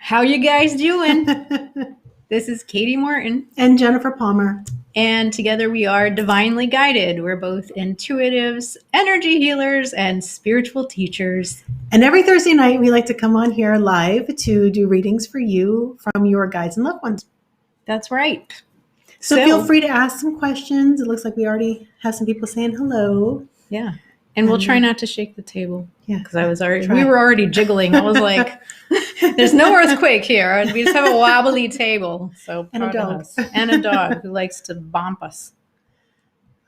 How you guys doing? This is Katie Morton. And Jennifer Palmer. And together we are Divinely Guided. We're both intuitives, energy healers, and spiritual teachers. And every Thursday night, we like to come on here live to do readings for you from your guides and loved ones. That's right. So feel free to ask some questions. It looks like we already have some people saying hello. Yeah. And we'll try not to shake the table. Yeah. Because we were already jiggling. I was like, there's no earthquake here. We just have a wobbly table. So and a dog. And a dog who likes to bump us.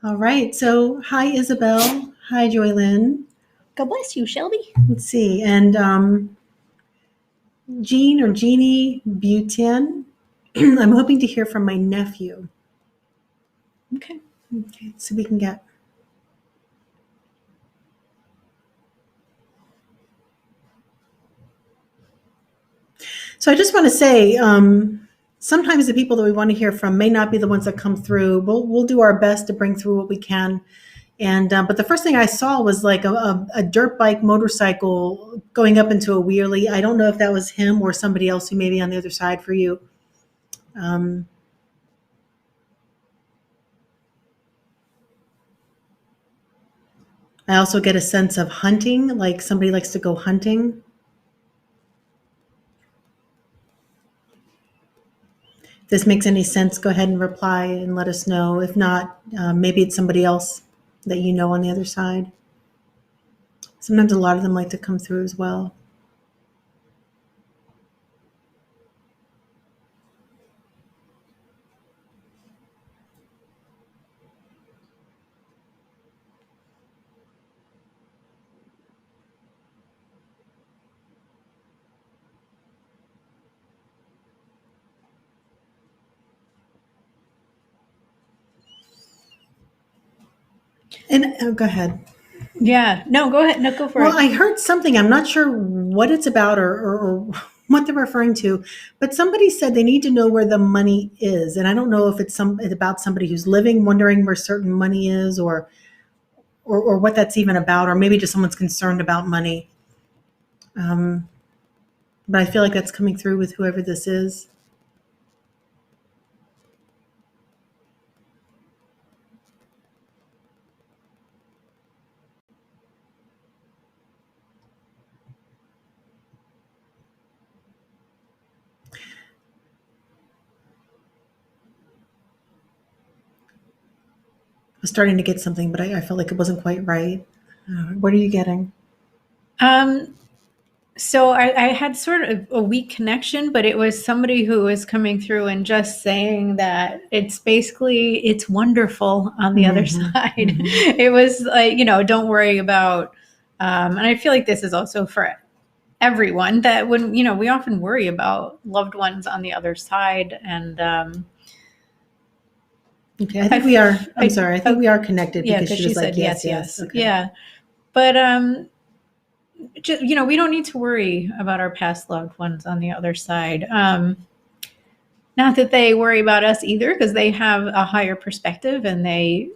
All right. So hi, Isabel. Hi, Joylyn. God bless you, Shelby. Let's see. And Jean or Jeannie Butin. I'm hoping to hear from my nephew. Okay. So we can get. So I just want to say, sometimes the people that we want to hear from may not be the ones that come through. We'll do our best to bring through what we can. And but the first thing I saw was like a dirt bike motorcycle going up into a wheelie. I don't know if that was him or somebody else who may be on the other side for you. I also get a sense of hunting, like somebody likes to go hunting. If this makes any sense, go ahead and reply and let us know. If not, maybe it's somebody else that you know on the other side. Sometimes a lot of them like to come through as well. And go ahead. Yeah, no, go ahead. No, go for it. Well, I heard something. I'm not sure what it's about or what they're referring to, but somebody said they need to know where the money is. And I don't know if it's about somebody who's living, wondering where certain money is or what that's even about, or maybe just someone's concerned about money. But I feel like that's coming through with whoever this is. I was starting to get something, but I felt like it wasn't quite right. What are you getting? So I had sort of a weak connection, but it was somebody who was coming through and just saying that it's wonderful on the other side. It was like, don't worry about, and I feel like this is also for everyone, that when, we often worry about loved ones on the other side. And okay, I think we are. I'm sorry. I think we are connected because she was like, yes. Okay. Yeah, but just, we don't need to worry about our past loved ones on the other side. Not that they worry about us either, because they have a higher perspective and they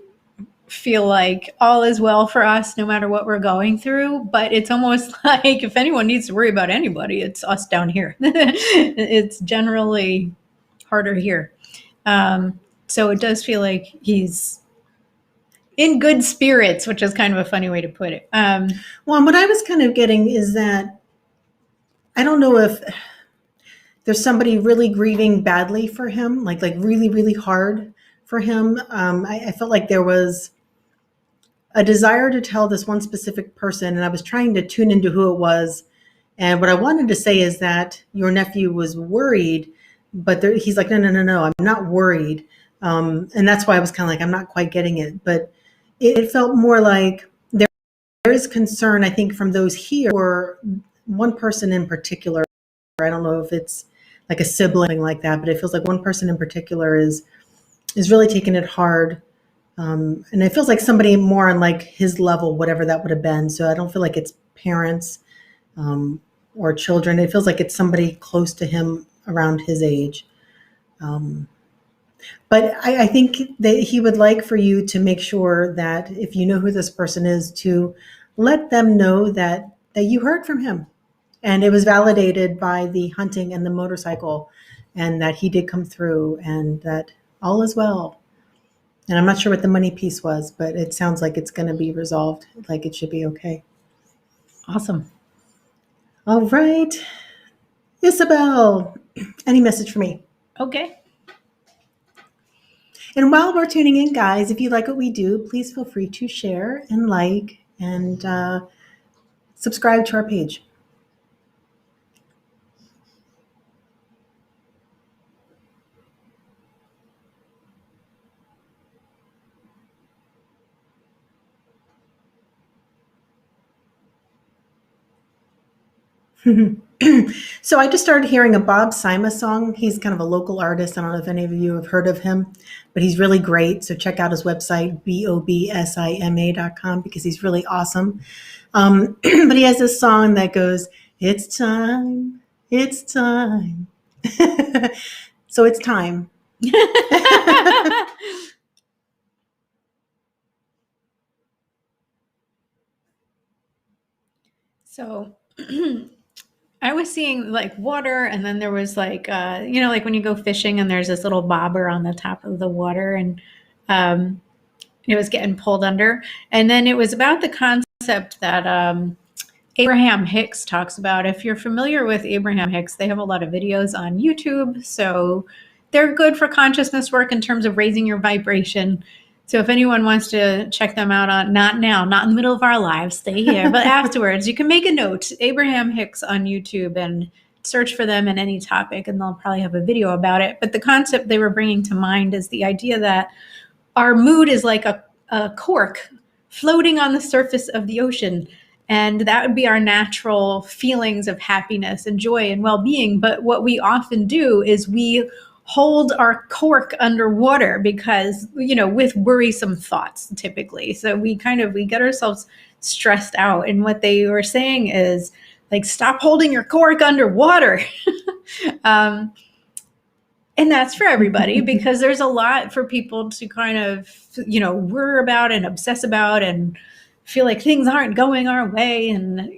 feel like all is well for us no matter what we're going through. But it's almost like if anyone needs to worry about anybody, it's us down here. It's generally harder here. So it does feel like he's in good spirits, which is kind of a funny way to put it. Well, what I was kind of getting is that I don't know if there's somebody really grieving badly for him, like really, really hard for him. I felt like there was a desire to tell this one specific person, and I was trying to tune into who it was. And what I wanted to say is that your nephew was worried, but he's like, no, I'm not worried. And that's why I was kind of like, I'm not quite getting it. But it felt more like there is concern, I think, from those here, or one person in particular. I don't know if it's like a sibling like that, but it feels like one person in particular is really taking it hard. And it feels like somebody more on like his level, whatever that would have been. So I don't feel like it's parents or children. It feels like it's somebody close to him around his age. But I think that he would like for you to make sure that if you know who this person is, to let them know that you heard from him And it was validated by the hunting and the motorcycle, and that he did come through, and that all is well. And I'm not sure what the money piece was, but it sounds like it's going to be resolved, like it should be okay. Awesome. All right. Isabel, any message for me? Okay. And while we're tuning in, guys, if you like what we do, please feel free to share and like and subscribe to our page. So I just started hearing a Bob Sima song. He's kind of a local artist. I don't know if any of you have heard of him, but he's really great. So check out his website, bobsima.com, because he's really awesome. But he has this song that goes, "It's time, it's time." So it's time. So I was seeing like water, and then there was like, like when you go fishing and there's this little bobber on the top of the water, and it was getting pulled under. And then it was about the concept that Abraham Hicks talks about. If you're familiar with Abraham Hicks, they have a lot of videos on YouTube. So they're good for consciousness work in terms of raising your vibration. So if anyone wants to check them out, on not now, not in the middle of our lives, stay here, but afterwards, you can make a note, Abraham Hicks on YouTube, and search for them in any topic, and they'll probably have a video about it. But the concept they were bringing to mind is the idea that our mood is like a cork floating on the surface of the ocean. And that would be our natural feelings of happiness and joy and well-being. But what we often do is we hold our cork underwater because, with worrisome thoughts typically. So we get ourselves stressed out. And what they were saying is like, stop holding your cork underwater. And that's for everybody, because there's a lot for people to kind of, worry about and obsess about and feel like things aren't going our way. And,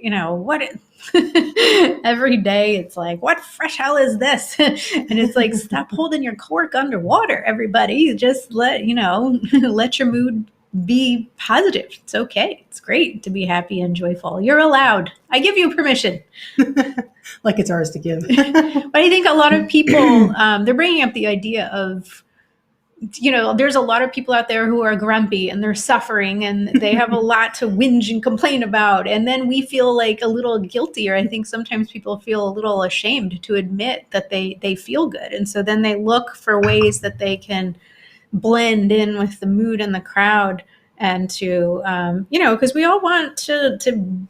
every day it's like, what fresh hell is this? And it's like, stop holding your cork underwater, everybody. Just let your mood be positive. It's okay. It's great to be happy and joyful. You're allowed. I give you permission. Like it's ours to give. But I think a lot of people, they're bringing up the idea of, there's a lot of people out there who are grumpy and they're suffering and they have a lot to whinge and complain about. And then we feel like a little guilty, or I think sometimes people feel a little ashamed to admit that they feel good. And so then they look for ways that they can blend in with the mood and the crowd, and to because we all want to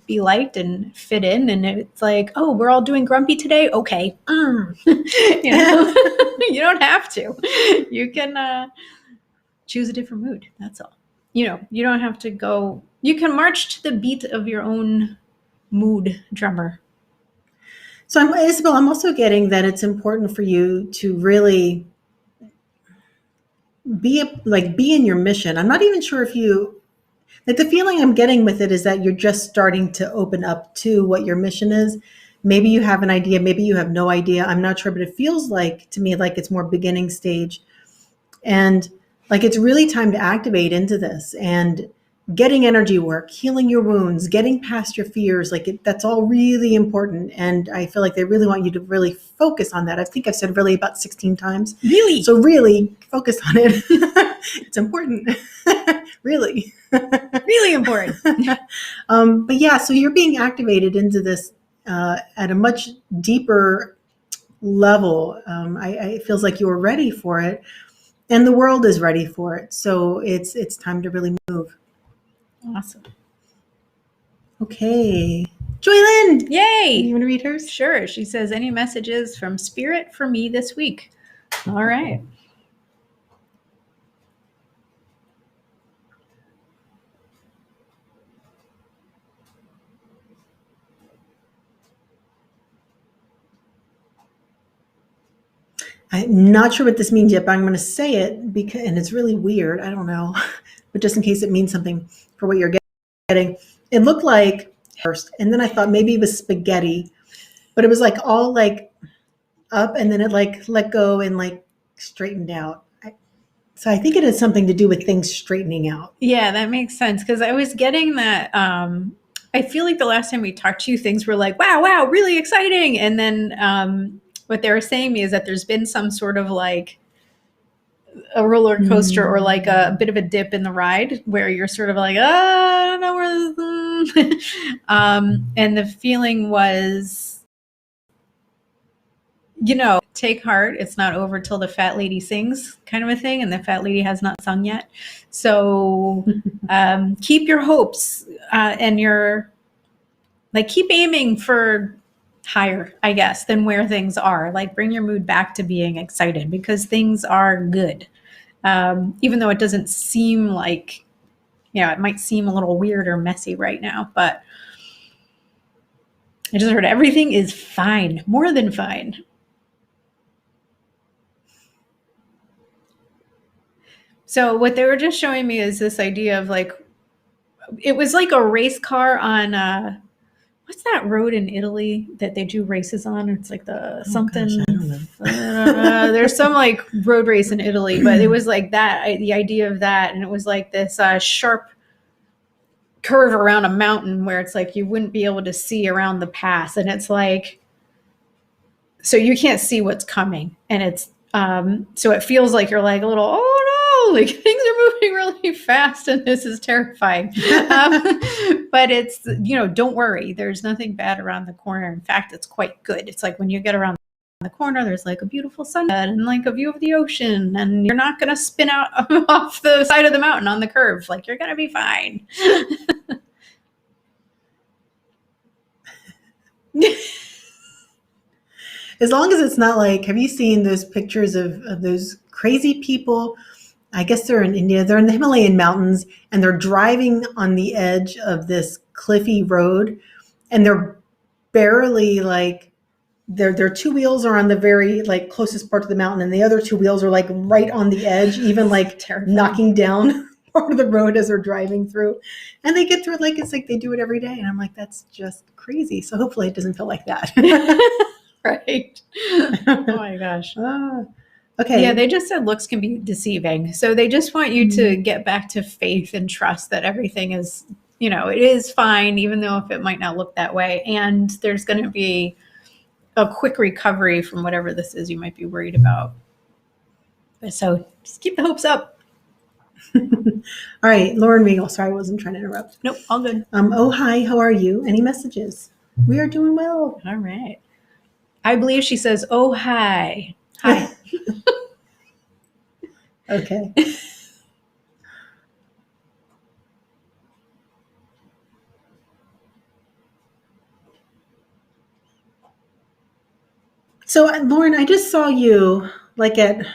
be liked and fit in. And it's like, oh, we're all doing grumpy today, okay. You don't have to. You can choose a different mood, that's all. You don't have to go. You can march to the beat of your own mood drummer. So Isabel, I'm also getting that it's important for you to really be in your mission. I'm not even sure if you, like, the feeling I'm getting with it is that you're just starting to open up to what your mission is. Maybe you have an idea, maybe you have no idea. I'm not sure, but it feels like to me like it's more beginning stage, and like it's really time to activate into this and getting energy work, healing your wounds, getting past your fears. That's all really important. And I feel like they really want you to really focus on that. I think I've said really about 16 times. Really? So really focus on it. It's important. Really. Really important. But yeah, so you're being activated into this at a much deeper level. It feels like you're ready for it, and the world is ready for it. So it's time to really move. Awesome. Okay. Joylyn! Yay! You want to read hers? Sure. She says, any messages from Spirit for me this week? All right. I'm not sure what this means yet, but I'm going to say it and it's really weird. I don't know, but just in case it means something for what you're getting. It looked like first, and then I thought maybe it was spaghetti, but it was like all like up and then it like let go and like straightened out. So I think it has something to do with things straightening out. Yeah, that makes sense because I was getting that. I feel like the last time we talked to you, things were like, wow, wow, really exciting. And then what they were saying to me is that there's been some sort of like a roller coaster or like a bit of a dip in the ride where you're sort of like, oh, I don't know where this is. And the feeling was, take heart. It's not over till the fat lady sings, kind of a thing. And the fat lady has not sung yet. So keep your hopes and keep aiming for higher, I guess, than where things are. Like bring your mood back to being excited because things are good. Even though it doesn't seem like, it might seem a little weird or messy right now, but I just heard everything is fine, more than fine. So what they were just showing me is this idea of like, it was like a race car on, what's that road in Italy that they do races on? It's like the something. Gosh, I don't know. There's some like road race in Italy, but it was like that, the idea of that. And it was like this sharp curve around a mountain where it's like you wouldn't be able to see around the pass. And it's like, so you can't see what's coming. And it's, so it feels like you're like a little, oh no, like things are moving really fast and this is terrifying. But it's, don't worry. There's nothing bad around the corner. In fact, it's quite good. It's like when you get around the corner, there's like a beautiful sunset and like a view of the ocean and you're not going to spin out off the side of the mountain on the curve. Like you're going to be fine. As long as it's not like, have you seen those pictures of those crazy people? I guess they're in India. They're in the Himalayan mountains and they're driving on the edge of this cliffy road and they're barely like, their two wheels are on the very like closest part of the mountain and the other two wheels are like right on the edge, even like knocking down part of the road as they're driving through. And they get through it like it's like they do it every day. And I'm like, that's just crazy. So hopefully it doesn't feel like that. Right. Oh my gosh. Okay. Yeah, they just said looks can be deceiving. So they just want you to get back to faith and trust that everything is, it is fine, even though if it might not look that way. And there's going to be a quick recovery from whatever this is you might be worried about. So just keep the hopes up. All right, Lauren Regal. Sorry, I wasn't trying to interrupt. Nope, all good. Oh, hi, how are you? Any messages? We are doing well. All right. I believe she says, oh, hi. Hi. Okay. So, Lauren, I just saw you like it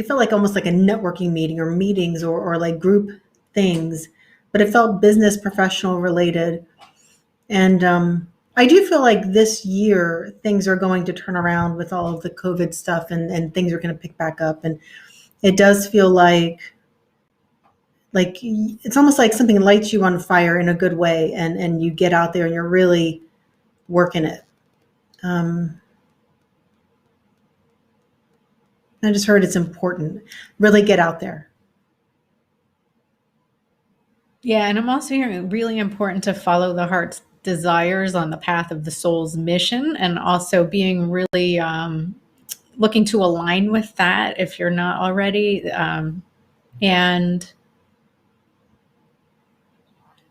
felt like almost like a networking meeting or meetings or like group things, but it felt business professional related. And I do feel like this year things are going to turn around with all of the COVID stuff and things are going to pick back up. And it does feel like it's almost like something lights you on fire in a good way. And you get out there and you're really working it. I just heard it's important. Really get out there. Yeah, and I'm also hearing really important to follow the heart's desires on the path of the soul's mission and also being really looking to align with that if you're not already. And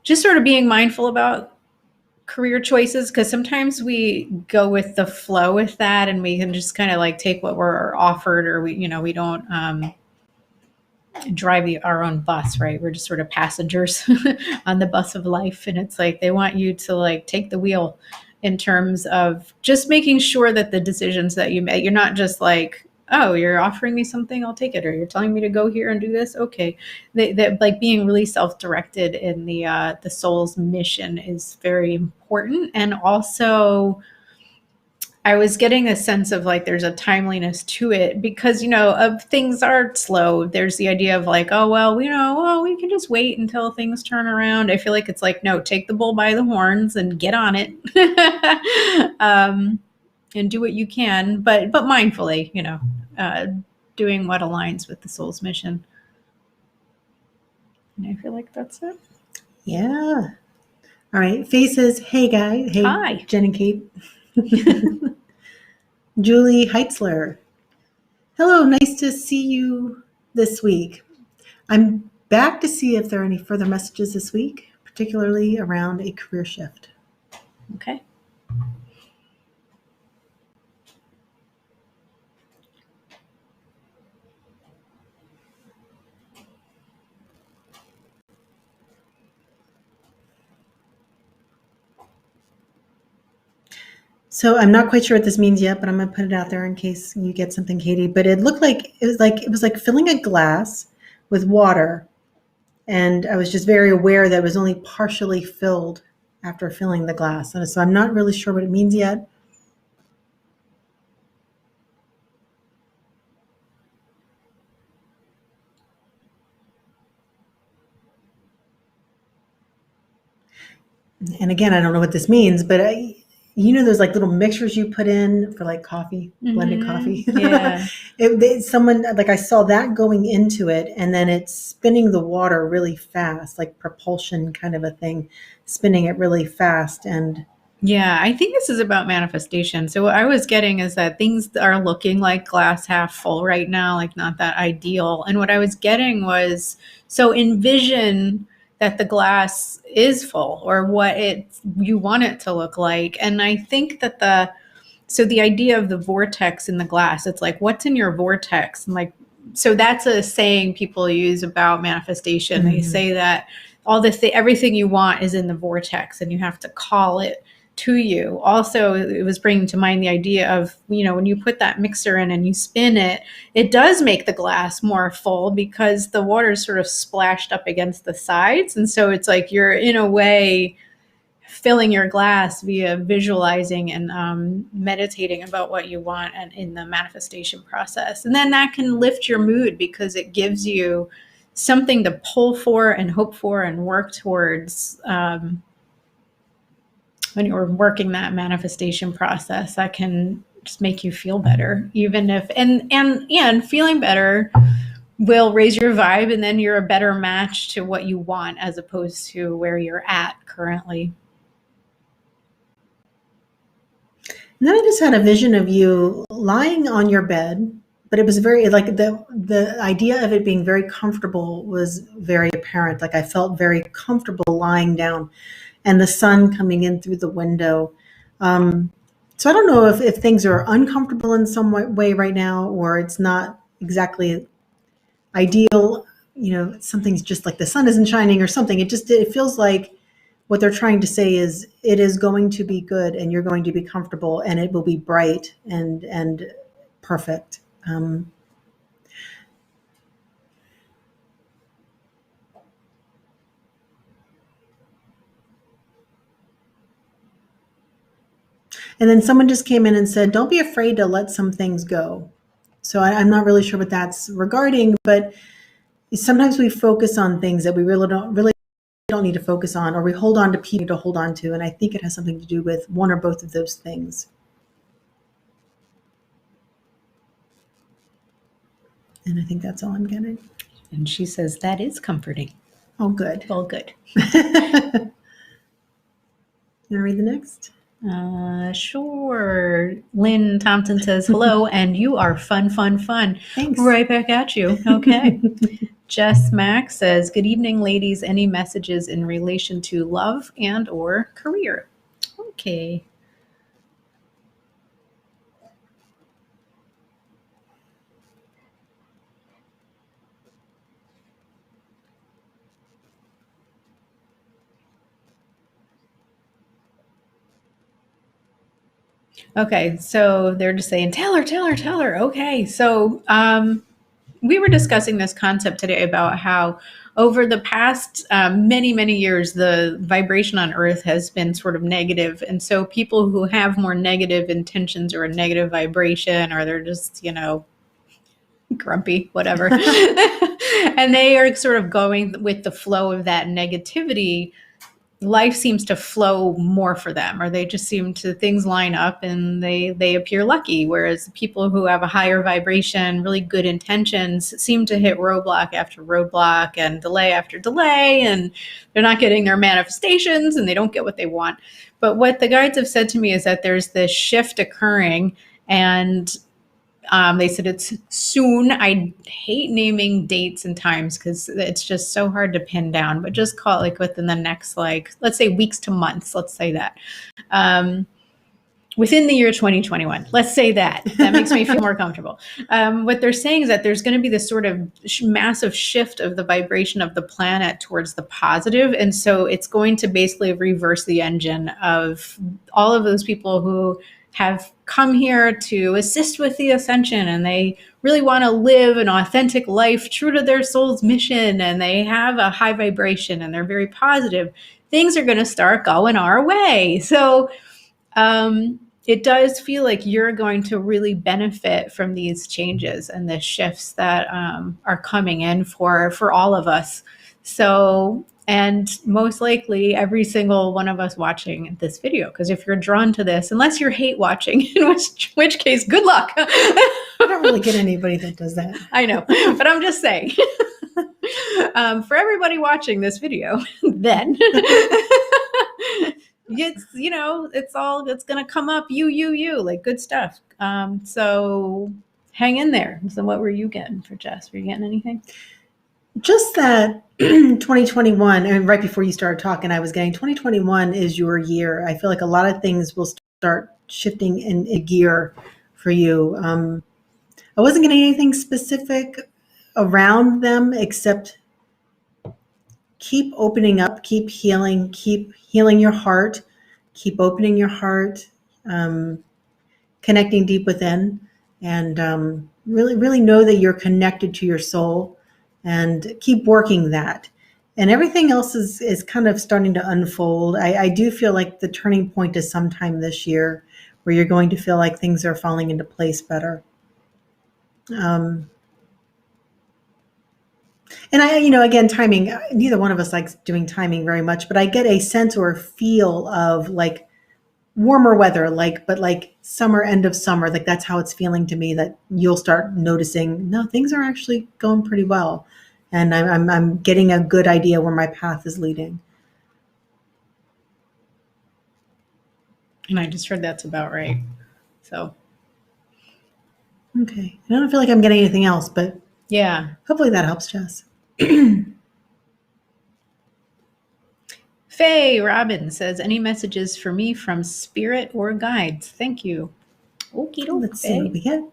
just sort of being mindful about career choices because sometimes we go with the flow with that and we can just kind of like take what we're offered or we don't drive our own bus, right? We're just sort of passengers on the bus of life. And it's like they want you to like take the wheel in terms of just making sure that the decisions that you make, you're not just like, oh, you're offering me something, I'll take it. Or you're telling me to go here and do this. Okay. That like being really self-directed in the soul's mission is very important. And also I was getting a sense of like there's a timeliness to it because, of things are slow. There's the idea of like, oh, well, we can just wait until things turn around. I feel like it's like, no, take the bull by the horns and get on it. And do what you can, but mindfully, doing what aligns with the soul's mission. And I feel like that's it. Yeah. All right. Faye says, hey, guys. Hey, Hi. Jenn and Kate. Julie Heitzler. Hello. Nice to see you this week. I'm back to see if there are any further messages this week, particularly around a career shift. Okay. So I'm not quite sure what this means yet, but I'm going to put it out there in case you get something, Katie. But it looked like it was like filling a glass with water, and I was just very aware that it was only partially filled after filling the glass. And so I'm not really sure what it means yet. And again, I don't know what this means, but those like little mixtures you put in for like coffee, blended coffee. Yeah. Someone like I saw that going into it, and then it's spinning the water really fast, like propulsion kind of a thing, spinning it really fast. And yeah, I think this is about manifestation. So what I was getting is that things are looking like glass half full right now, like not that ideal. And what I was getting was, so envision that the glass is full or what you want it to look like. And I think that the idea of the vortex in the glass, it's like, what's in your vortex? And like, so that's a saying people use about manifestation. Mm-hmm. They say that everything you want is in the vortex and you have to call it to you. Also, it was bringing to mind the idea of, when you put that mixer in and you spin it, it does make the glass more full because the water is sort of splashed up against the sides. And so it's like you're in a way filling your glass via visualizing and meditating about what you want and in the manifestation process. And then that can lift your mood because it gives you something to pull for and hope for and work towards when you're working that manifestation process. That can just make you feel better, even if and feeling better will raise your vibe, and then you're a better match to what you want as opposed to where you're at currently. then I just had a vision of you lying on your bed, but it was very like the idea of it being very comfortable was very apparent. Like I felt very comfortable lying down, and the sun coming in through the window. So I don't know if things are uncomfortable in some way right now, or it's not exactly ideal. Something's just like the sun isn't shining or something. It feels like what they're trying to say is it is going to be good, and you're going to be comfortable, and it will be bright and perfect. And then someone just came in and said, don't be afraid to let some things go. So I'm not really sure what that's regarding, but sometimes we focus on things that we really don't need to focus on, or we hold on to people to hold on to. And I think it has something to do with one or both of those things. And I think that's all I'm getting. And she says that is comforting. Oh, good. All good. You want to read the next? Sure. Lynn Thompson says, hello, and you are fun. Thanks. Right back at you. Okay. Jess Mack says, good evening, ladies. Any messages in relation to love and or career? Okay. Okay, so they're just saying, tell her. Okay, so we were discussing this concept today about how over the past many years, the vibration on Earth has been sort of negative. And so people who have more negative intentions or a negative vibration, or they're just, grumpy, whatever, and they are sort of going with the flow of that negativity, life seems to flow more for them, or they just seem to, things line up and they appear lucky. Whereas people who have a higher vibration, really good intentions, seem to hit roadblock after roadblock and delay after delay, and they're not getting their manifestations and they don't get what they want. But what the guides have said to me is that there's this shift occurring, and they said it's soon. I hate naming dates and times because it's just so hard to pin down, but just call it like within the next, let's say weeks to months. Let's say that. Within the year 2021, let's say that. That makes me feel more comfortable. What they're saying is that there's going to be this sort of massive shift of the vibration of the planet towards the positive. And so it's going to basically reverse the engine of all of those people who have come here to assist with the ascension, and they really want to live an authentic life true to their soul's mission, and they have a high vibration and they're very positive. Things are going to start going our way. So it does feel like you're going to really benefit from these changes and the shifts that are coming in for all of us. So, and most likely every single one of us watching this video, because if you're drawn to this, unless you're hate watching, in which case, good luck. I don't really get anybody that does that. I know, but I'm just saying. For everybody watching this video, then it's gonna come up, you, like good stuff. So hang in there. So what were you getting for Jess? Were you getting anything? Just that 2021, and right before you started talking, I was getting 2021 is your year. I feel like a lot of things will start shifting in a gear for you. I wasn't getting anything specific around them except keep opening up, keep healing your heart, keep opening your heart, connecting deep within, and really know that you're connected to your soul, and keep working that. And everything else is kind of starting to unfold. I do feel like the turning point is sometime this year where you're going to feel like things are falling into place better. And again, timing, neither one of us likes doing timing very much, but I get a sense or feel of like warmer weather, but like summer, end of summer, like that's how it's feeling to me, that you'll start noticing, no, things are actually going pretty well. And I'm getting a good idea where my path is leading. And I just heard that's about right. So. Okay. I don't feel like I'm getting anything else, but yeah, hopefully that helps, Jess. Faye Robin says, any messages for me from spirit or guides? Thank you. Okie doke. Let's see what we get.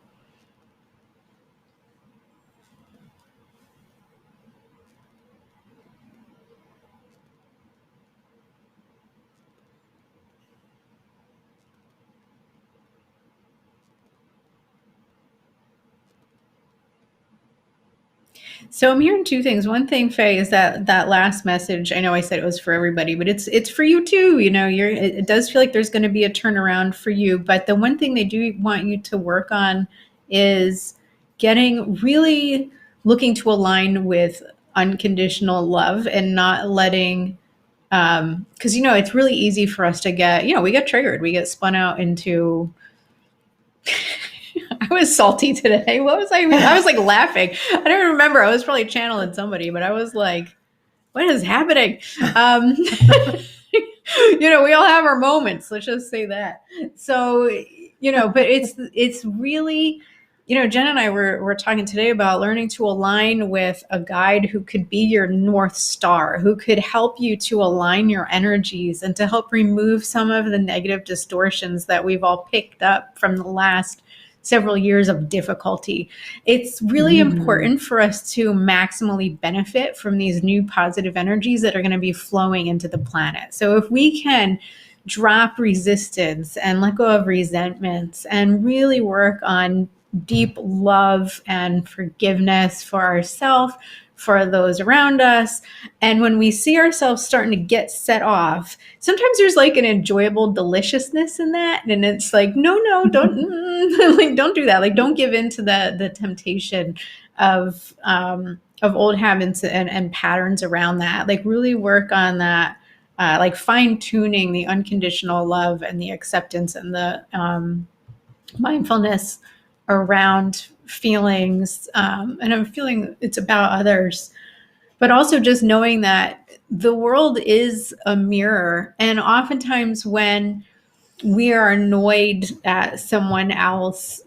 So I'm hearing two things. One thing, Faye, is that last message, I know I said it was for everybody, but it's for you too. It does feel like there's going to be a turnaround for you. But the one thing they do want you to work on is really looking to align with unconditional love and not letting, because, it's really easy for us to get, we get triggered. We get spun out into... I was salty today. What was I? I was like laughing. I don't remember. I was probably channeling somebody, but I was like, what is happening? We all have our moments. Let's just say that. So, but it's really, Jen and I were talking today about learning to align with a guide who could be your North Star, who could help you to align your energies and to help remove some of the negative distortions that we've all picked up from the last several years of difficulty. It's really important for us to maximally benefit from these new positive energies that are going to be flowing into the planet. So if we can drop resistance and let go of resentments and really work on deep love and forgiveness for ourselves, for those around us. And when we see ourselves starting to get set off, sometimes there's like an enjoyable deliciousness in that. And it's like, no, don't, like, don't do that. Like, don't give in to the temptation of old habits and patterns around that. Like, really work on that, like fine tuning the unconditional love and the acceptance and the mindfulness around feelings. And I'm feeling it's about others, but also just knowing that the world is a mirror. And oftentimes when we are annoyed at someone else,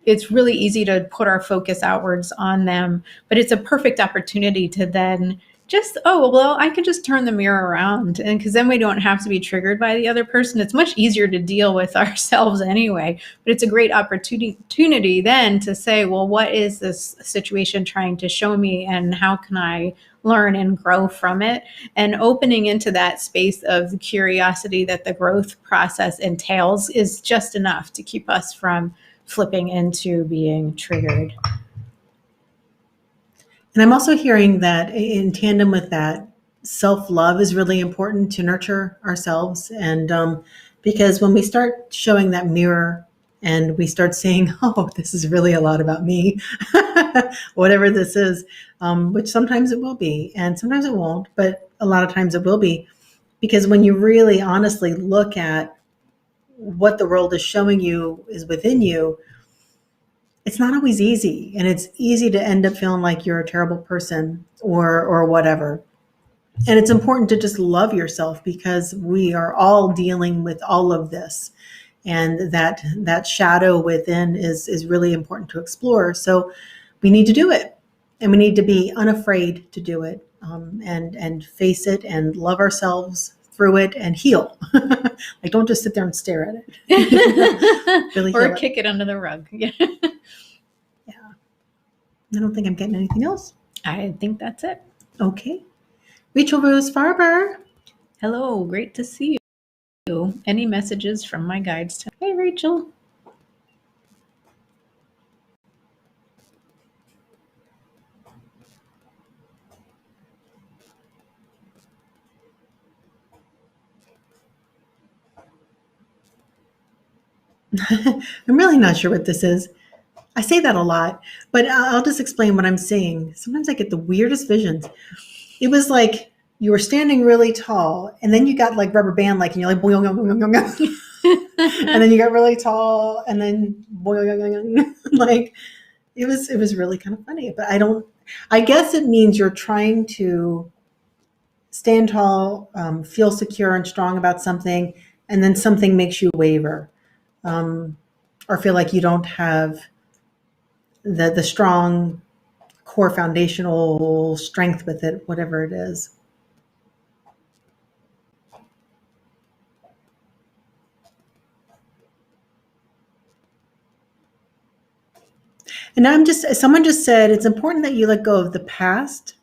it's really easy to put our focus outwards on them, but it's a perfect opportunity to then just, oh, well, I could just turn the mirror around. And because then we don't have to be triggered by the other person. It's much easier to deal with ourselves anyway, but it's a great opportunity then to say, well, what is this situation trying to show me and how can I learn and grow from it? And opening into that space of curiosity that the growth process entails is just enough to keep us from flipping into being triggered. And I'm also hearing that in tandem with that, self-love is really important to nurture ourselves. And because when we start showing that mirror and we start saying, oh, this is really a lot about me, whatever this is, which sometimes it will be, and sometimes it won't, but a lot of times it will be. Because when you really honestly look at what the world is showing you is within you, it's not always easy, and it's easy to end up feeling like you're a terrible person or whatever. And it's important to just love yourself because we are all dealing with all of this, and that shadow within is really important to explore. So we need to do it, and we need to be unafraid to do it, and face it and love ourselves through it and heal. Like, don't just sit there and stare at it. Really or heal kick it under the rug. Yeah. I don't think I'm getting anything else. I think that's it. Okay. Rachel Rose Farber. Hello, great to see you. Any messages from my guides? Hey, Rachel. I'm really not sure what this is. I say that a lot, but I'll just explain what I'm seeing. Sometimes I get the weirdest visions. It was like you were standing really tall, and then you got like rubber band, like, and you're like, boing, boing, boing, boing, boing. And then you got really tall, and then boing, boing, boing, like it was really kind of funny. But I guess it means you're trying to stand tall, feel secure and strong about something, and then something makes you waver, or feel like you don't have the strong core foundational strength with it, whatever it is. And now someone just said, it's important that you let go of the past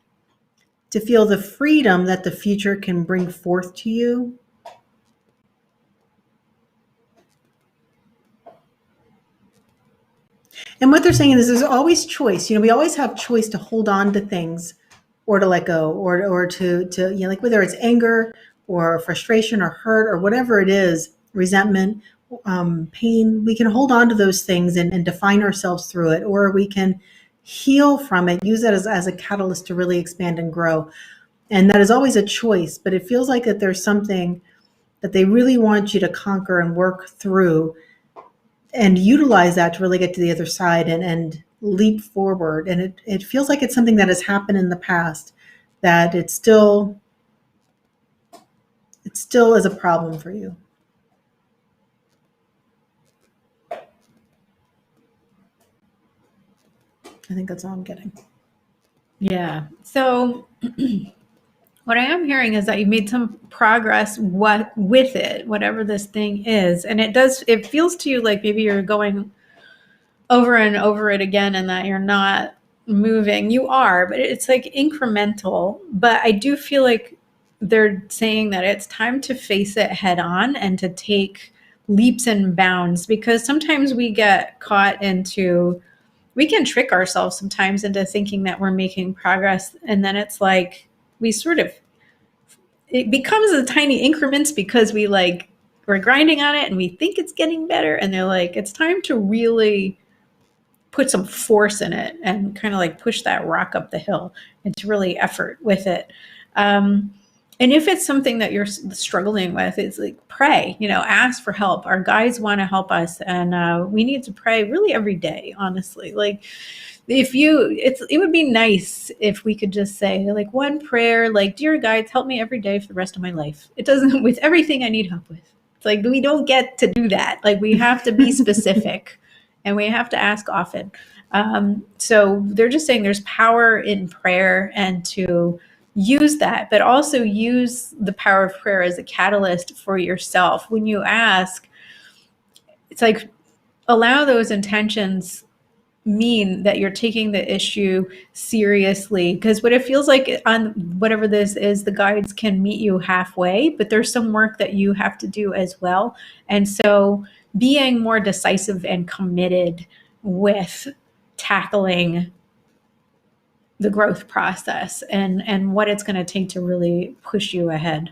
to feel the freedom that the future can bring forth to you. And what they're saying is there's always choice. We always have choice to hold on to things or to let go, or to like whether it's anger or frustration or hurt or whatever it is, resentment, pain, we can hold on to those things and define ourselves through it, or we can heal from it, use that as a catalyst to really expand and grow. And that is always a choice, but it feels like that there's something that they really want you to conquer and work through and utilize that to really get to the other side and leap forward. And it feels like it's something that has happened in the past, that it still is a problem for you. I think that's all I'm getting. Yeah. So what I am hearing is that you made some progress with it, whatever this thing is. And it feels to you like maybe you're going over and over it again and that you're not moving. You are, but it's like incremental. But I do feel like they're saying that it's time to face it head on and to take leaps and bounds, because sometimes we get caught into we can trick ourselves sometimes into thinking that we're making progress. And then it's like, it becomes a tiny increments because we're grinding on it and we think it's getting better. And they're like, it's time to really put some force in it and kind of like push that rock up the hill and to really effort with it. And if it's something that you're struggling with, it's like pray, ask for help. Our guides want to help us, and we need to pray really every day, honestly. Like it would be nice if we could just say like one prayer, like, dear guides, help me every day for the rest of my life. It doesn't, with everything I need help with. It's like, we don't get to do that. Like, we have to be specific and we have to ask often. So they're just saying there's power in prayer, and to use that, but also use the power of prayer as a catalyst for yourself. When you ask, it's like, allow those intentions mean that you're taking the issue seriously, because what it feels like on whatever this is, the guides can meet you halfway, but there's some work that you have to do as well. And so being more decisive and committed with tackling the growth process and what it's going to take to really push you ahead.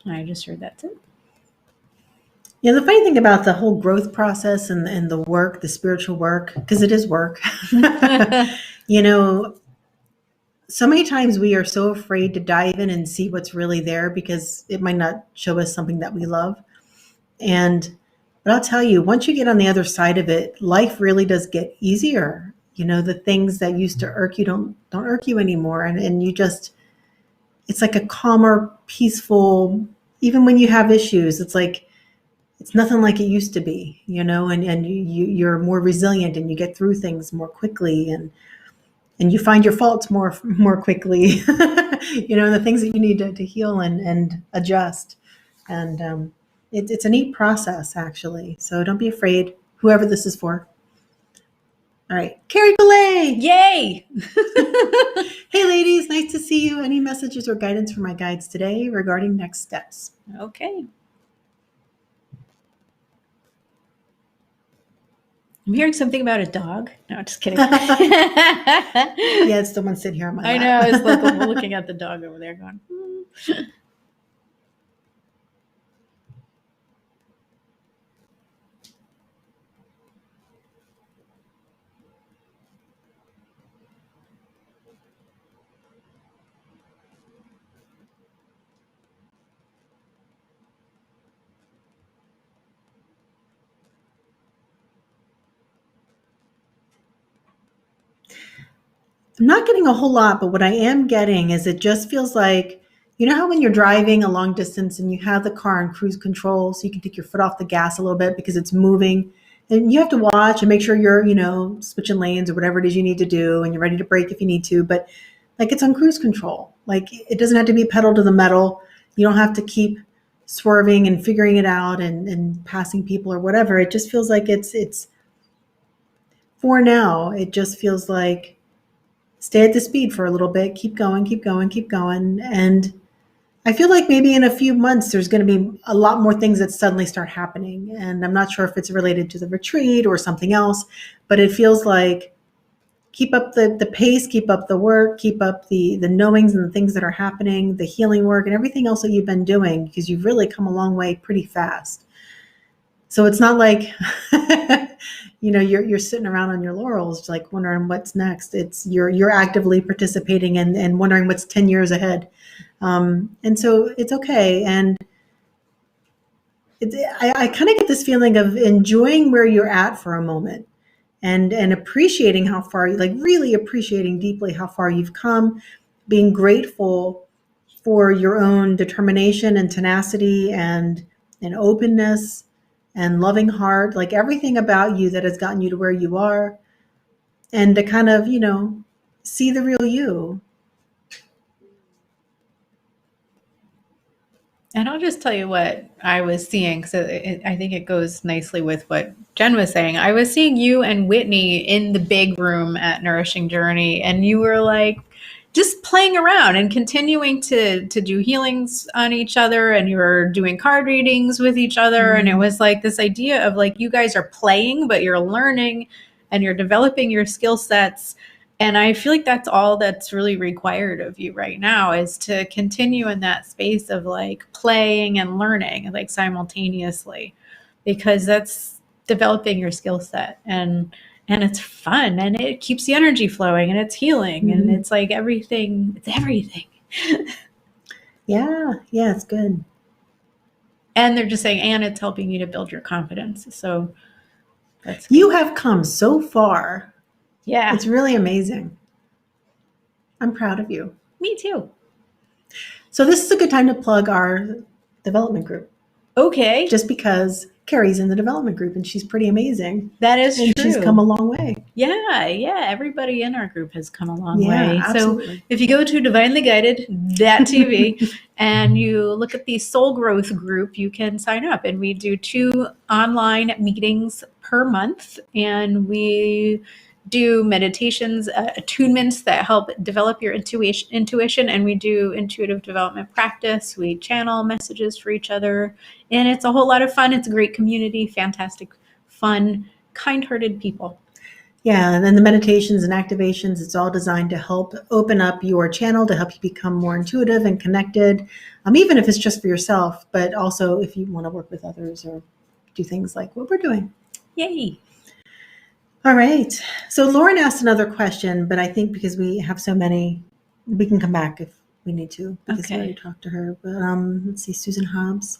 I just heard that's it. Yeah, the funny thing about the whole growth process and the work, the spiritual work, because it is work, so many times we are so afraid to dive in and see what's really there because it might not show us something that we love. But I'll tell you, once you get on the other side of it, life really does get easier. The things that used to irk you don't irk you anymore. And you just, it's like a calmer, peaceful, even when you have issues, it's like, it's nothing like it used to be, and you're more resilient and you get through things more quickly and you find your faults more quickly, the things that you need to heal and adjust. And it's a neat process, actually. So don't be afraid, whoever this is for. All right. Carrie Goulet. Yay! Hey, ladies. Nice to see you. Any messages or guidance from my guides today regarding next steps? Okay. I'm hearing something about a dog. No, just kidding. Yeah, it's the one sitting here on my lap. I know. I was looking at the dog over there going, I'm not getting a whole lot, but what I am getting is it just feels like, how when you're driving a long distance and you have the car on cruise control, so you can take your foot off the gas a little bit because it's moving, and you have to watch and make sure you're, switching lanes or whatever it is you need to do, and you're ready to brake if you need to, but like it's on cruise control. Like it doesn't have to be pedal to the metal. You don't have to keep swerving and figuring it out and passing people or whatever. It just feels like it's for now, it just feels like stay at the speed for a little bit, keep going, keep going, keep going. And I feel like maybe in a few months, there's going to be a lot more things that suddenly start happening. And I'm not sure if it's related to the retreat or something else, but it feels like keep up the pace, keep up the work, keep up the knowings and the things that are happening, the healing work and everything else that you've been doing, because you've really come a long way pretty fast. So it's not like, you're sitting around on your laurels, like wondering what's next. It's you're actively participating and wondering what's 10 years ahead. And so it's okay. And I kind of get this feeling of enjoying where you're at for a moment and appreciating how far, like really appreciating deeply how far you've come, being grateful for your own determination and tenacity and openness and loving heart, like everything about you that has gotten you to where you are, and to kind of, see the real you. and I'll just tell you what I was seeing, because I think it goes nicely with what Jen was saying. I was seeing you and Whitney in the big room at Nourishing Journey, and you were like just playing around and continuing to do healings on each other, and you were doing card readings with each other. Mm-hmm. And it was like this idea of like, you guys are playing, but you're learning and you're developing your skill sets. And I feel like that's all that's really required of you right now, is to continue in that space of like playing and learning like simultaneously, because that's developing your skill set, and it's fun, and it keeps the energy flowing, and it's healing, and it's like everything. It's everything. Yeah, it's good. And they're just saying, and it's helping you to build your confidence. So that's You have come so far. Yeah. It's really amazing. I'm proud of you. Me too. So this is a good time to plug our development group. Okay. Just because Carrie's in the development group and she's pretty aming. That is and true. She's come a long way. Yeah. Everybody in our group has come a long way. Absolutely. So if you go to divinelyguided.tv and you look at the soul growth group, you can sign up. And we do 2 online meetings per month. And we do meditations, attunements that help develop your intuition, and we do intuitive development practice. We channel messages for each other, and it's a whole lot of fun. It's a great community, fantastic, fun, kind-hearted people. Yeah, and then the meditations and activations, it's all designed to help open up your channel, to help you become more intuitive and connected, even if it's just for yourself, but also if you want to work with others or do things like what we're doing. Yay. All right. So Lauren asked another question, but I think because we have so many, we can come back if we need to, because we already talked to her. But let's see, Susan Hobbs.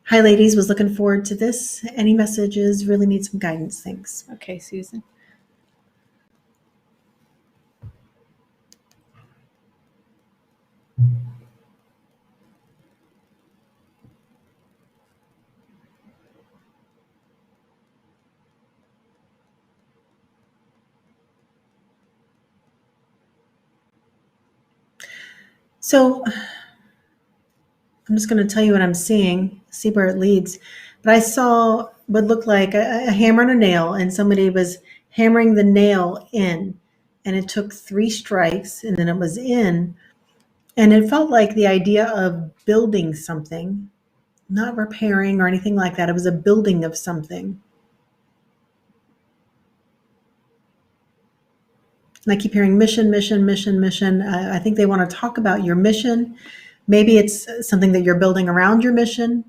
Hi, ladies. Was looking forward to this. Any messages? Really need some guidance. Thanks. Okay, Susan. So I'm just going to tell you what I'm seeing, see where it leads. But I saw what looked like a hammer and a nail, and somebody was hammering the nail in, and it took 3 strikes, and then it was in. And it felt like the idea of building something, not repairing or anything like that. It was a building of something. And I keep hearing mission, mission, mission, mission. I think they want to talk about your mission. Maybe it's something that you're building around your mission.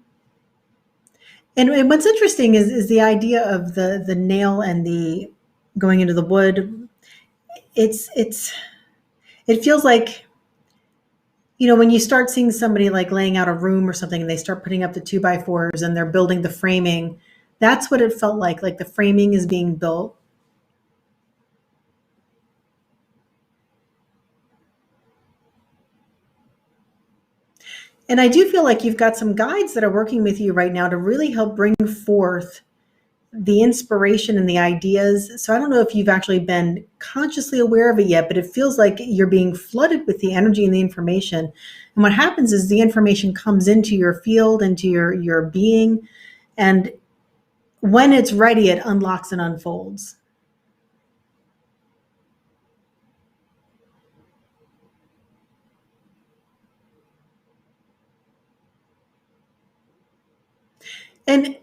And what's interesting is the idea of the nail and the going into the wood. It feels like, when you start seeing somebody like laying out a room or something, and they start putting up the 2x4s and they're building the framing. That's what it felt like the framing is being built. And I do feel like you've got some guides that are working with you right now to really help bring forth the inspiration and the ideas. So I don't know if you've actually been consciously aware of it yet, but it feels like you're being flooded with the energy and the information. And what happens is the information comes into your field, into your being. And when it's ready, it unlocks and unfolds. And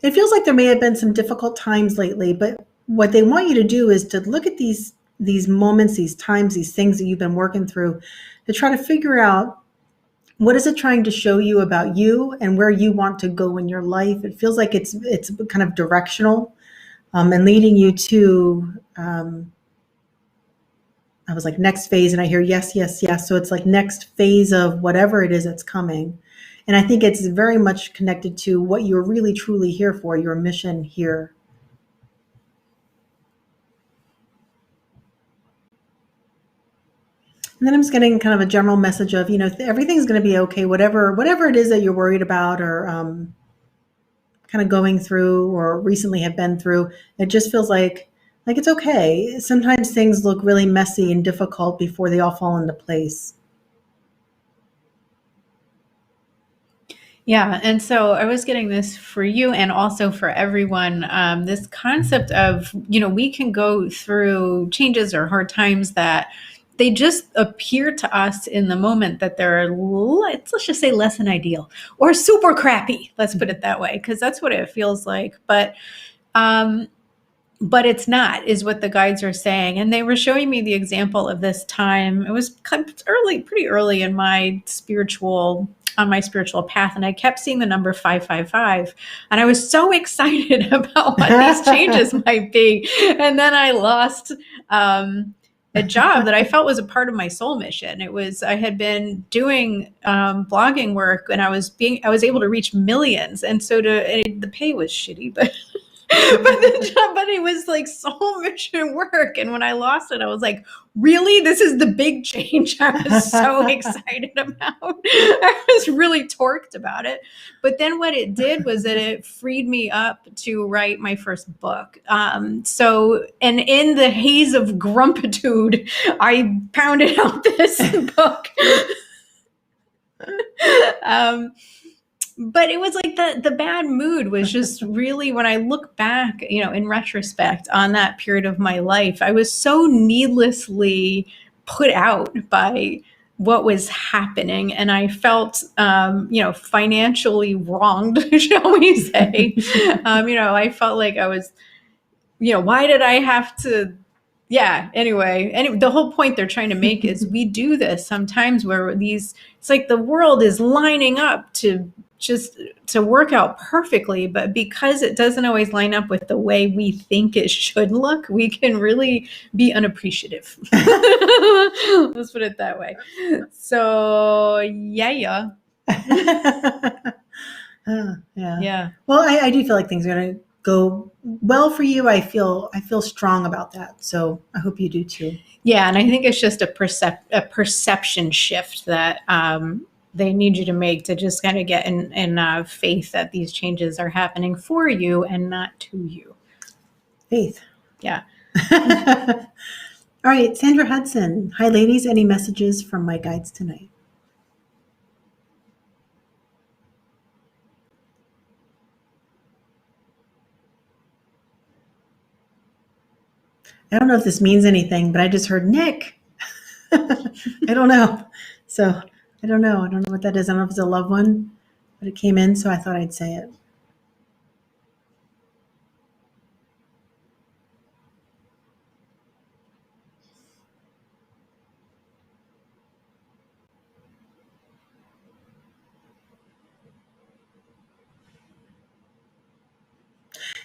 it feels like there may have been some difficult times lately, but what they want you to do is to look at these moments, these times, these things that you've been working through, to try to figure out what is it trying to show you about you and where you want to go in your life. It feels like it's kind of directional, and leading you to, I was like, next phase, and I hear yes, yes, yes. So it's like next phase of whatever it is that's coming. And I think it's very much connected to what you're really truly here for, your mission here. And then I'm just getting kind of a general message of, everything's going to be okay, whatever it is that you're worried about or kind of going through or recently have been through. It just feels like it's okay. Sometimes things look really messy and difficult before they all fall into place. Yeah. And so I was getting this for you and also for everyone, this concept of, we can go through changes or hard times that they just appear to us in the moment that they're, let's just say, less than ideal or super crappy. Let's put it that way, because that's what it feels like. But but it's not, is what the guides are saying. And they were showing me the example of this time. It was kind of early, pretty early in my spiritual path, and I kept seeing the number 555, and I was so excited about what these changes might be. And then I lost a job that I felt was a part of my soul mission. I had been doing blogging work, and I was able to reach millions, and so the pay was shitty, but but it was like soul mission work. And when I lost it, I was like, really? This is the big change I was so excited about. I was really torqued about it. But then what it did was that it freed me up to write my first book. And in the haze of grumpitude, I pounded out this book. But it was like the bad mood was just really, when I look back, in retrospect on that period of my life, I was so needlessly put out by what was happening. And I felt, financially wronged, shall we say. I felt like I was, why did I have to, anyway, the whole point they're trying to make is we do this sometimes where it's like the world is lining up to work out perfectly, but because it doesn't always line up with the way we think it should look, we can really be unappreciative. Let's put it that way. So yeah. Yeah. Well, I do feel like things are going to go well for you. I feel strong about that. So I hope you do too. Yeah. And I think it's just a perception shift that, they need you to make, to just kind of get in faith that these changes are happening for you and not to you. Faith. Yeah. All right, Sandra Hudson. Hi, ladies. Any messages from my guides tonight? I don't know if this means anything, but I just heard Nick. I don't know. So I don't know. I don't know what that is. I don't know if it's a loved one, but it came in, so I thought I'd say it.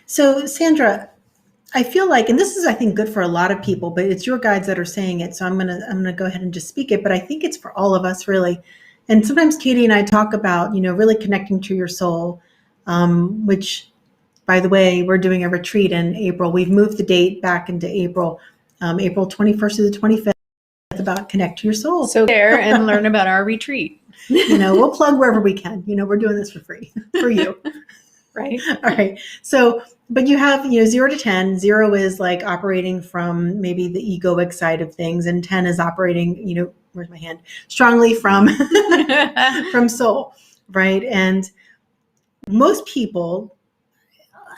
So Sandra, I feel like, and this is, I think, good for a lot of people, but it's your guides that are saying it. So I'm gonna go ahead and just speak it. But I think it's for all of us, really. And sometimes Katie and I talk about, really connecting to your soul, which, by the way, we're doing a retreat in April. We've moved the date back into April, April 21st to the 25th, about connect to your soul. So there and learn about our retreat. We'll plug wherever we can. We're doing this for free for you. Right. All right. So, but you have, 0 to 10. 0 is like operating from maybe the egoic side of things, and 10 is operating, where's my hand? Strongly from soul, right? And most people,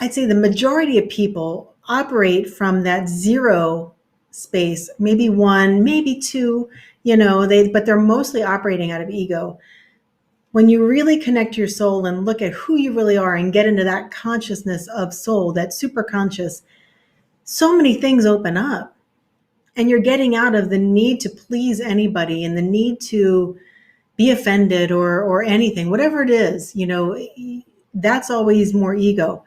I'd say the majority of people operate from that 0 space, maybe 1, maybe 2, but they're mostly operating out of ego. When you really connect to your soul and look at who you really are and get into that consciousness of soul, that super conscious, so many things open up, and you're getting out of the need to please anybody and the need to be offended or anything, whatever it is, that's always more ego.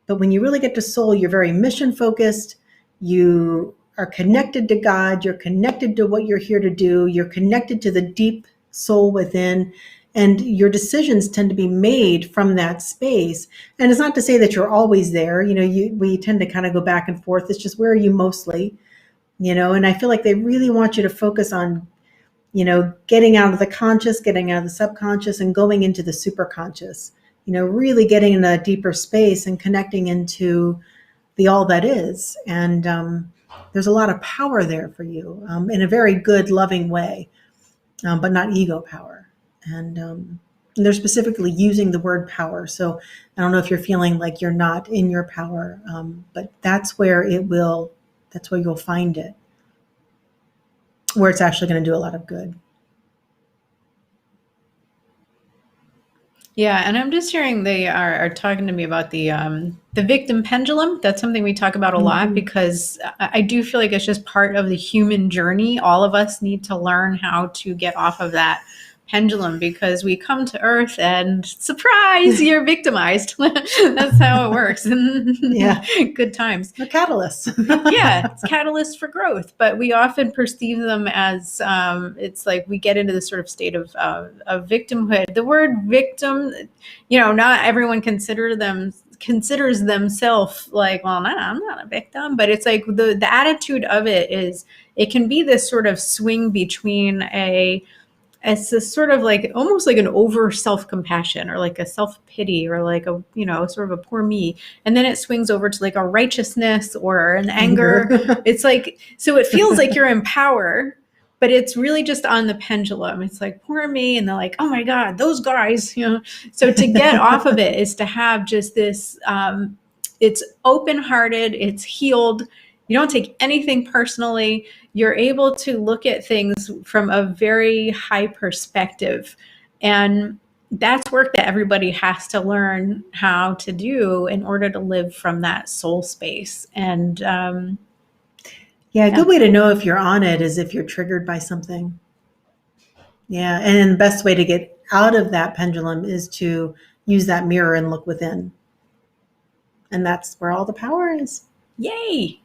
But when you really get to soul, you're very mission focused. You are connected to God. You're connected to what you're here to do. You're connected to the deep soul within. And your decisions tend to be made from that space. And it's not to say that you're always there. We tend to kind of go back and forth. It's just, where are you mostly? And I feel like they really want you to focus on, getting out of the conscious, getting out of the subconscious, and going into the super conscious. Really getting in a deeper space and connecting into the all that is. And there's a lot of power there for you, in a very good, loving way, but not ego power. And they're specifically using the word power. So I don't know if you're feeling like you're not in your power, but that's where you'll find it, where it's actually going to do a lot of good. Yeah, and I'm just hearing they are talking to me about the victim pendulum. That's something we talk about a lot Mhm. because I do feel like it's just part of the human journey. All of us need to learn how to get off of that pendulum because we come to Earth and surprise, you're victimized. That's how it works. Yeah, Good times. the catalyst. Yeah, it's catalysts for growth, but we often perceive them as it's like we get into this sort of state of victimhood. The word victim, not everyone considers themselves like, well, no, I'm not a victim, but it's like the attitude of it is it can be this sort of swing between it's a sort of like almost like an over self-compassion or like a self-pity or like a sort of a poor me, and then it swings over to like a righteousness or an anger. Anger. It's like, so it feels like you're in power, but it's really just on the pendulum. It's like poor me, and they're like, oh my god, those guys. So to get off of it is to have just this it's open-hearted, it's healed, you don't take anything personally, you're able to look at things from a very high perspective. And that's work that everybody has to learn how to do in order to live from that soul space. And Yeah, a yeah. good way to know if you're on it is if you're triggered by something. Yeah, and the best way to get out of that pendulum is to use that mirror and look within. And that's where all the power is. Yay.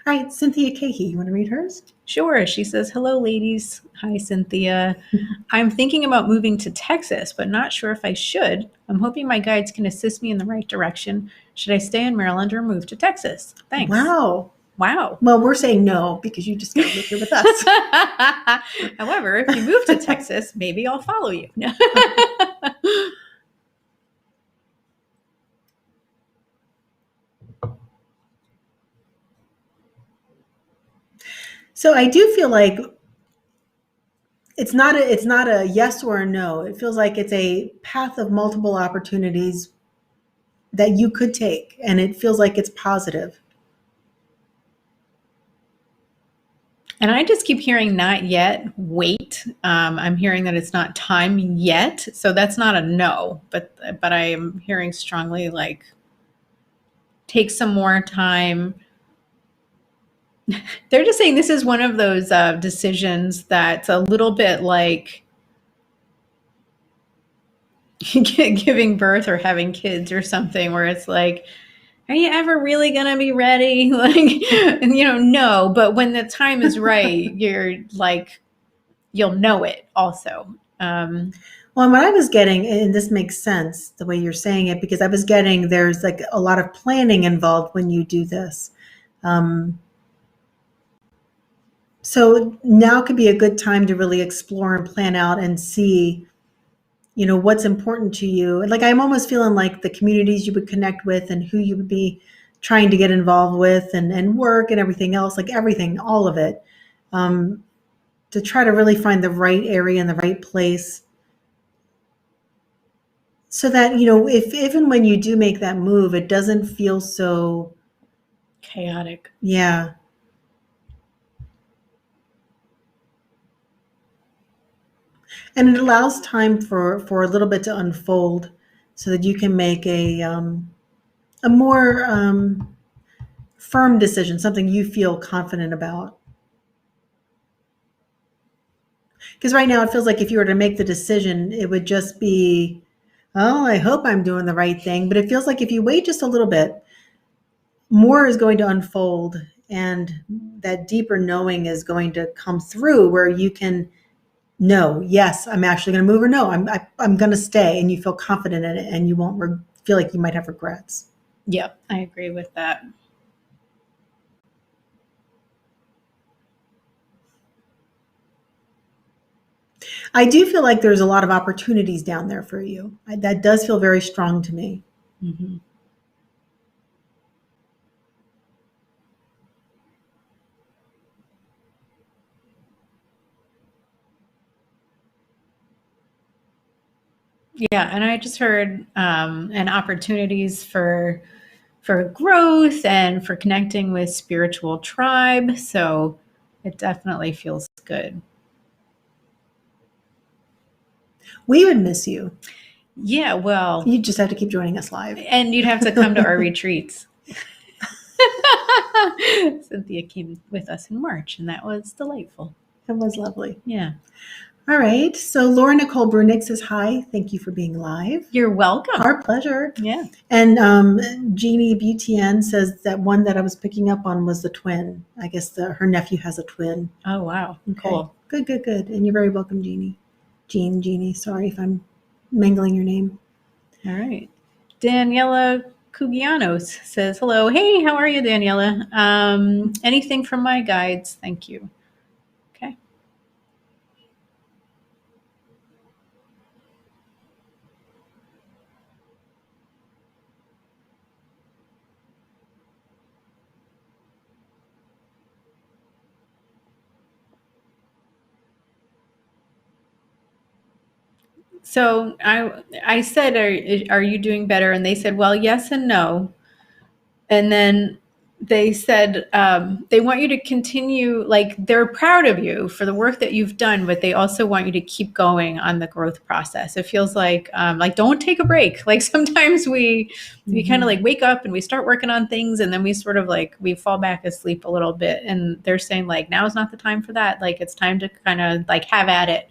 All right, Cynthia Cahey, you want to read hers? Sure. She says, hello, ladies. Hi, Cynthia. I'm thinking about moving to Texas, but not sure if I should. I'm hoping my guides can assist me in the right direction. Should I stay in Maryland or move to Texas? Thanks. Wow. Wow. Well, we're saying no because you just got to live here with us. However, if you move to Texas, maybe I'll follow you. So I do feel like it's not a yes or a no. It feels like it's a path of multiple opportunities that you could take, and it feels like it's positive. And I just keep hearing not yet, wait. I'm hearing that it's not time yet. So that's not a no, but I am hearing strongly like take some more time. They're just saying this is one of those decisions that's a little bit like giving birth or having kids or something where it's like, are you ever really going to be ready? Like, no, but when the time is right, you're like, you'll know it also. Well, and what I was getting, and this makes sense the way you're saying it, because I was getting there's like a lot of planning involved when you do this. So now could be a good time to really explore and plan out and see, what's important to you. Like I'm almost feeling like the communities you would connect with and who you would be trying to get involved with and work and everything else, like everything, all of it, to try to really find the right area and the right place. So that, if even when you do make that move, it doesn't feel so Chaotic. yeah. And it allows time for a little bit to unfold so that you can make a more firm decision, something you feel confident about. Because right now it feels like if you were to make the decision, it would just be, oh, I hope I'm doing the right thing. But it feels like if you wait just a little bit, more is going to unfold and that deeper knowing is going to come through where you can know, yes, I'm actually going to move, or no, I'm going to stay, and you feel confident in it and you won't feel like you might have regrets. Yep, I agree with that. I do feel like there's a lot of opportunities down there for you. That does feel very strong to me. Mm-hmm. Yeah, and I just heard and opportunities for growth and for connecting with spiritual tribe. So it definitely feels good. We would miss you. Yeah, well, You just have to keep joining us live. and you'd have to come to our retreats. Cynthia came with us in March, and that was delightful. It was lovely. Yeah. All right. So Laura Nicole Brunick says hi. Thank you for being live. You're welcome. Our pleasure. Yeah. And Jeannie BTN says that one that I was picking up on was the twin. I guess her nephew has a twin. Oh, wow. Okay. Cool. Good. And you're very welcome, Jeannie. Jeannie. Sorry if I'm mangling your name. All right. Daniela Cugianos says, hello. Hey, how are you, Daniela? Anything from my guides? Thank you. Okay. So I said, are you doing better? And they said, well, yes and no. And then they said they want you to continue, like they're proud of you for the work that you've done, but they also want you to keep going on the growth process. It feels like don't take a break. Like sometimes we kind of like wake up and we start working on things, and then we sort of like we fall back asleep a little bit. And they're saying like now is not the time for that. Like it's time to kind of like have at it.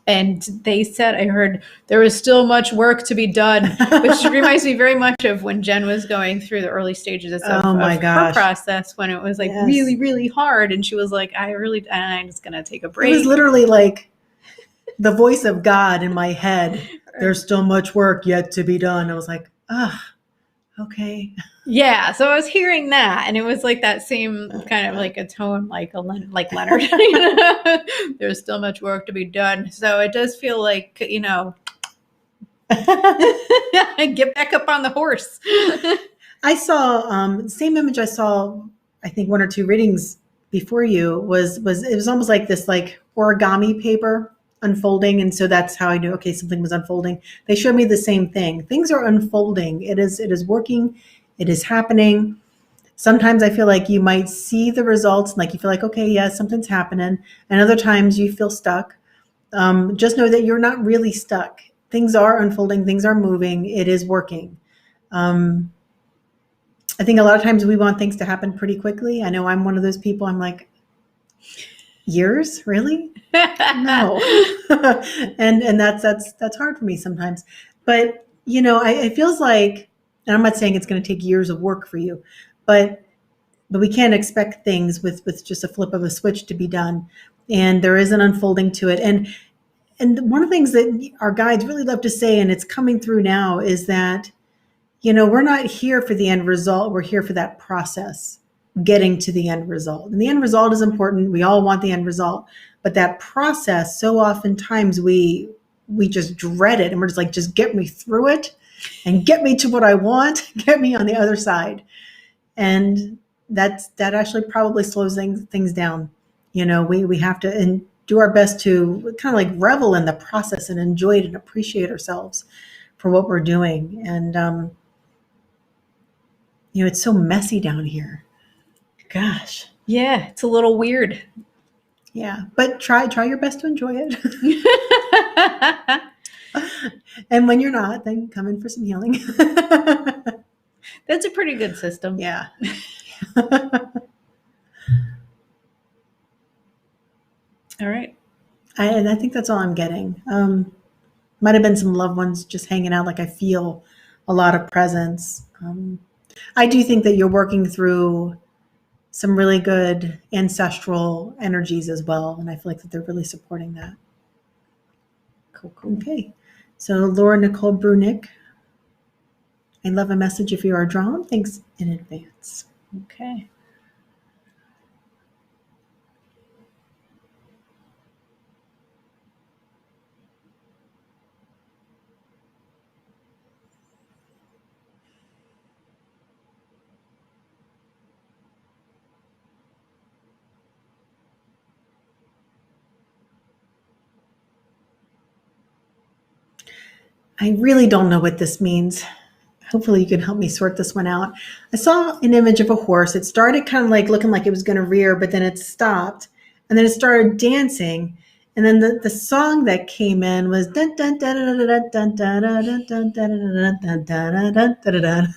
And they said, I heard there was still much work to be done, which reminds me very much of when Jenn was going through the early stages of her process, when it was like really, really hard. And she was like, I'm just going to take a break. It was literally like the voice of God in my head. There's still much work yet to be done. I was like, okay. Yeah, so I was hearing that, and it was like that same kind of like a tone, like Leonard. There's still much work to be done. So it does feel like, get back up on the horse. I saw same image I saw, I think 1 or 2 readings before you was it was almost like this like origami paper unfolding, and so that's how I knew something was unfolding. They showed me the same thing. Things are unfolding. It is working. It is happening. Sometimes I feel like you might see the results and like you feel like, okay, yeah, something's happening. And other times you feel stuck. Just know that you're not really stuck. Things are unfolding. Things are moving. It is working. I think a lot of times we want things to happen pretty quickly. I know I'm one of those people. I'm like, years, really? No. and that's hard for me sometimes. But it feels like, and I'm not saying it's going to take years of work for you, but we can't expect things with just a flip of a switch to be done. And there is an unfolding to it. And one of the things that our guides really love to say, and it's coming through now, is that, we're not here for the end result. We're here for that process, getting to the end result. And the end result is important. We all want the end result. But that process, so oftentimes we just dread it. And we're just like, just get me through it and get me to what I want, get me on the other side. And that actually probably slows things down. We have to do our best to kind of like revel in the process and enjoy it and appreciate ourselves for what we're doing. And, it's so messy down here. Gosh. Yeah, it's a little weird. Yeah, but try your best to enjoy it. And when you're not, then come in for some healing. That's a pretty good system. Yeah. All right. And I think that's all I'm getting. Might have been some loved ones just hanging out. Like I feel a lot of presence. I do think that you're working through some really good ancestral energies as well. And I feel like that they're really supporting that. Cool. Okay. So Laura Nicole Brunick, I love a message if you are drawn. Thanks in advance. Okay. I really don't know what this means. Hopefully you can help me sort this one out. I saw an image of a horse. It started kind of like looking like it was going to rear, but then it stopped. And then it started dancing. And then the song that came in was dun dun dun dun dun dun dun dun dun dun dun dun dun dun.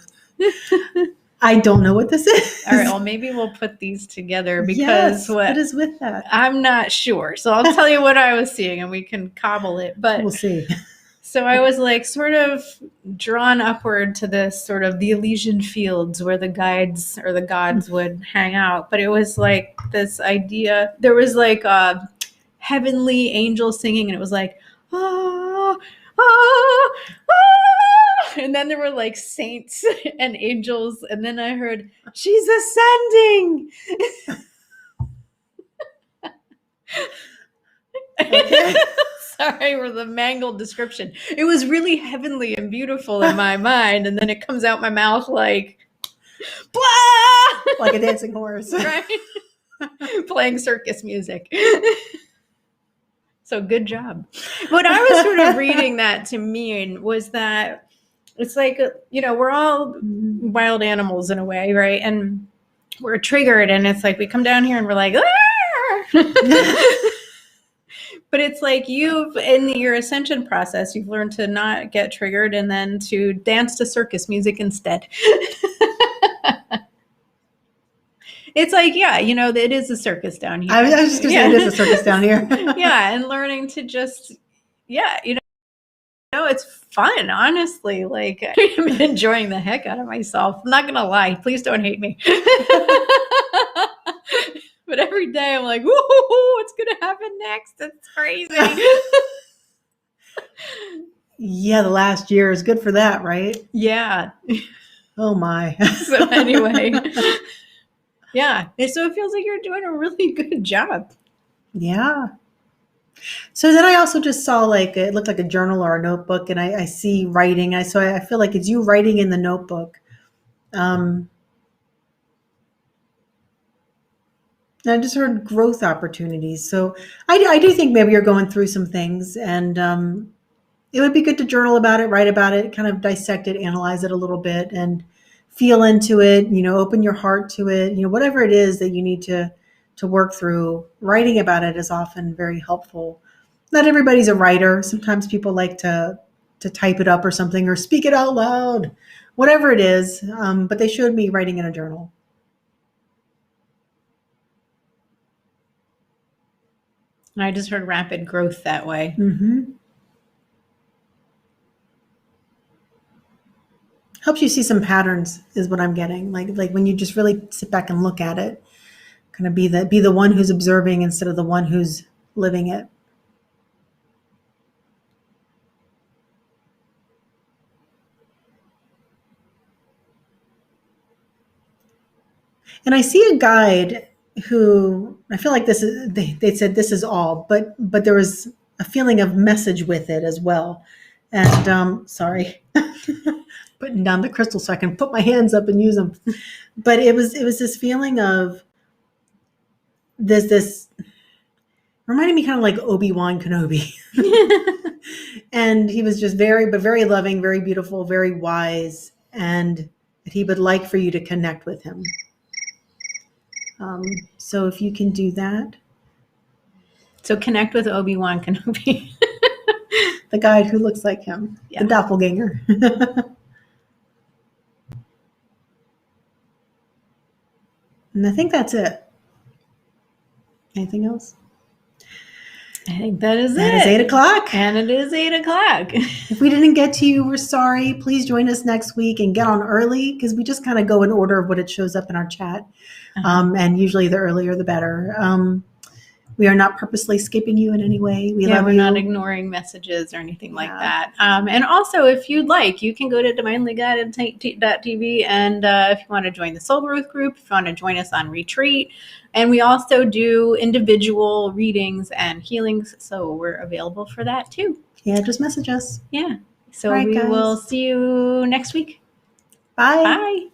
I don't know what this is. All right, well, maybe we'll put these together because Yes, what is with that? I'm not sure. So I'll tell you what I was seeing and we can cobble it. But we'll see. So I was like sort of drawn upward to this sort of the Elysian fields where the guides or the gods would hang out. But it was like this idea. There was like a heavenly angel singing, and it was like, ah, ah, ah. And then there were like saints and angels. And then I heard, she's ascending. Okay. Sorry for the mangled description. It was really heavenly and beautiful in my mind, and then it comes out my mouth like, blah! Like a dancing horse. Right? Playing circus music. So good job. What I was sort of reading that to mean was that it's like, we're all wild animals in a way, right? And we're triggered, and it's like we come down here and we're like, but it's like in your ascension process, you've learned to not get triggered and then to dance to circus music instead. It's like, it is a circus down here. I was just going to say it is a circus down here. Yeah, and learning to just, it's fun, honestly. Like, I'm enjoying the heck out of myself. I'm not going to lie. Please don't hate me. But every day I'm like, woo, what's going to happen next? It's crazy. Yeah, the last year is good for that, right? Yeah. Oh, my. So anyway, yeah. So it feels like you're doing a really good job. Yeah. So then I also just saw it looked like a journal or a notebook, and I see writing. I feel like it's you writing in the notebook. I just heard growth opportunities. So I do think maybe you're going through some things, and it would be good to journal about it, write about it, kind of dissect it, analyze it a little bit, and feel into it, open your heart to it, whatever it is that you need to work through. Writing about it is often very helpful. Not everybody's a writer. Sometimes people like to type it up or something, or speak it out loud, whatever it is. But they should be writing in a journal. I just heard rapid growth that way. Mm-hmm. Helps you see some patterns is what I'm getting. Like when you just really sit back and look at it, kind of be the one who's observing instead of the one who's living it. And I see a guide who, I feel like this is, they said this is all, but there was a feeling of message with it as well. And sorry, putting down the crystal so I can put my hands up and use them. But it was this feeling of this reminded me kind of like Obi-Wan Kenobi. And he was just very loving, very beautiful, very wise, and that he would like for you to connect with him. So if you can do that. So connect with Obi-Wan Kenobi. The guide who looks like him, yeah. The doppelganger. And I think that's it. Anything else? I think that is it. That is 8 o'clock. And it is 8 o'clock. If we didn't get to you, we're sorry. Please join us next week and get on early, because we just kind of go in order of what it shows up in our chat. And usually the earlier, the better. We are not purposely skipping you in any way. We're not ignoring messages or anything like that. And also, if you'd like, you can go to divinelyguided.tv, and if you want to join the Soul Growth group, if you want to join us on retreat. And we also do individual readings and healings, so we're available for that too. Yeah, just message us. Yeah. So we will see you next week. Bye. Bye.